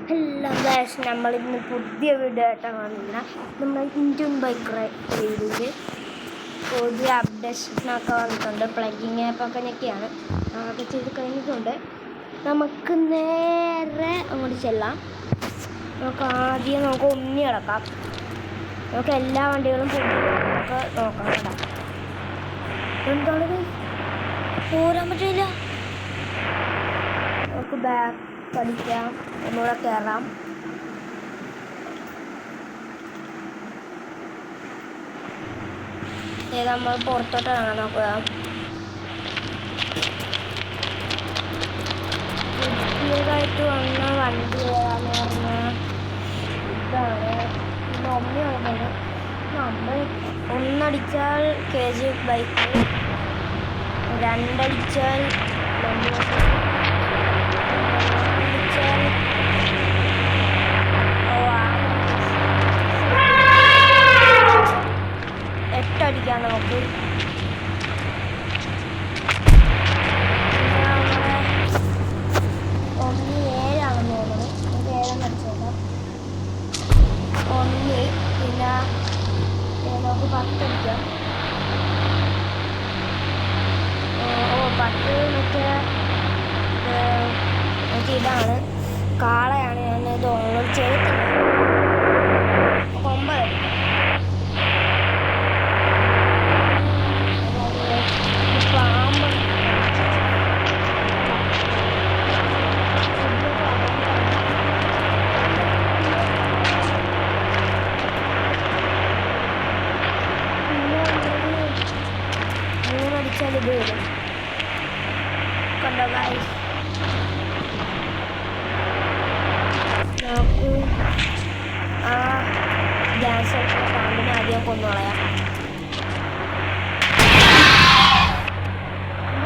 Hello guys, നമ്മളിന്ന് പുതിയ video ആയിട്ടാണ് വന്നില്ല. നമ്മൾ ഇന്ത്യൻ ബൈക്ക് റൈഡിൽ പുതിയ അപ്ഡേഷനൊക്കെ വന്നിട്ടുണ്ട്. പ്ലഗിങ് ആപ്പൊക്കെ ഞെക്കിയാണ് അതൊക്കെ ചെയ്ത് കഴിഞ്ഞിട്ടുണ്ട്. നമുക്ക് നേരെ അങ്ങോട്ട് ചെല്ലാം. നമുക്ക് ഒന്നി കിടക്കാം. നമുക്ക് എല്ലാ വണ്ടികളും നമുക്ക് നോക്കാം. കേട്ടോ, എന്താണ് പോരാൻ പറ്റില്ല. നമുക്ക് ബാക്ക് പഠിക്കാം, ഒന്നുകൂടെ കയറാം. നമ്മൾ പുറത്തോട്ട് ഇറങ്ങാൻ നോക്കുക. പുതിയതായിട്ട് വന്ന വണ്ടി ഏതാന്ന് പറഞ്ഞാൽ ഇതാണ്. മമ്മി വന്നത് നമ്മൾ ഒന്നടിച്ചാൽ KG ബൈക്ക്, രണ്ടടിച്ചാൽ എട്ടടിക്കാം. നമുക്ക് ഒന്ന് 7ആണെന്ന് തോന്നുന്നു. നമുക്ക് 7 അടിച്ചേക്കാം. ഒന്ന് പിന്നെ നമുക്ക് 10 അടിക്കാം. 10 മറ്റേ ഇതാണ്, കാളയാണ്. ഞാൻ ഇത് ചെയ്തിട്ടില്ല. 9 അടിക്കാം. ഇത് വരും. കണ്ടോ ഗൈസ്, നമുക്ക് ആ ഗ്യാസ് പാമ്പിനെ ആദ്യം കൊന്നുകളയാം.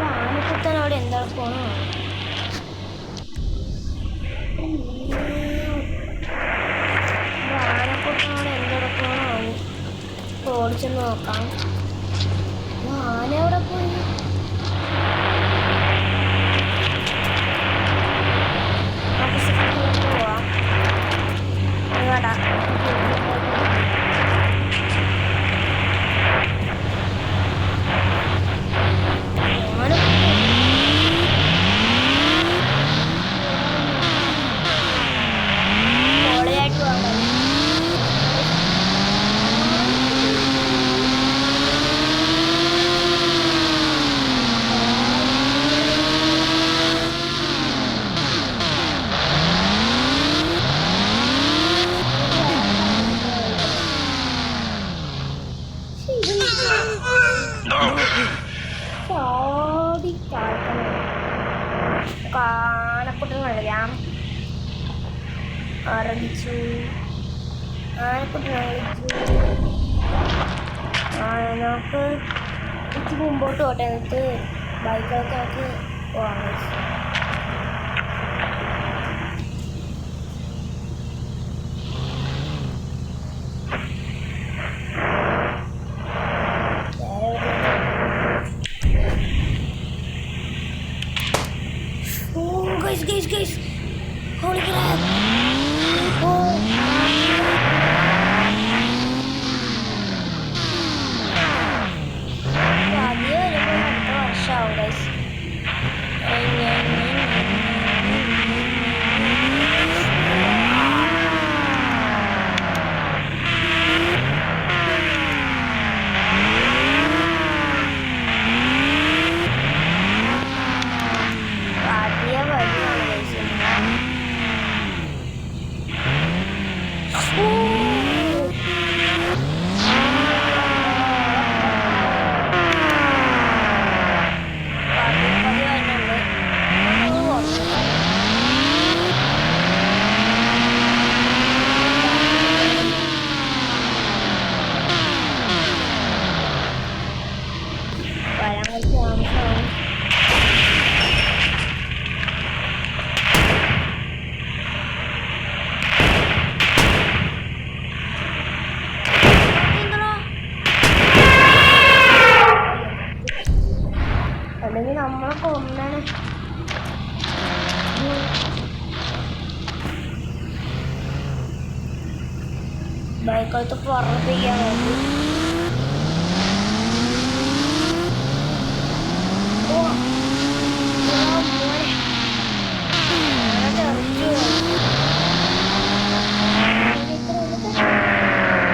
ആനക്കുത്തൻ അവിടെ എന്താണ് പോണോ? ആനക്കുത്തൻ അവിടെ എന്തെടുക്കണോ? ഓടിച്ചെന്ന് നോക്കാം. ആന എവിടെ പോയി? പോവാം. പൊളിയായിട്ട് പോകാം. ആനക്കുട്ടൻ കളിക്കാം. ആരംഭിച്ചു. ആനക്കുട്ടൻ കളിച്ചു. നമുക്ക് ഇച്ചിരി മുമ്പോട്ട് പോട്ടെ. എന്നിട്ട് ബൈക്കൊക്കെ ആക്കി പോകാം. Guys, holy crap. അടുത്ത വർഷമാവും ഗൈസ്. ബൈക്കെടുത്ത് പുറത്തേക്കാൻ വേണ്ടി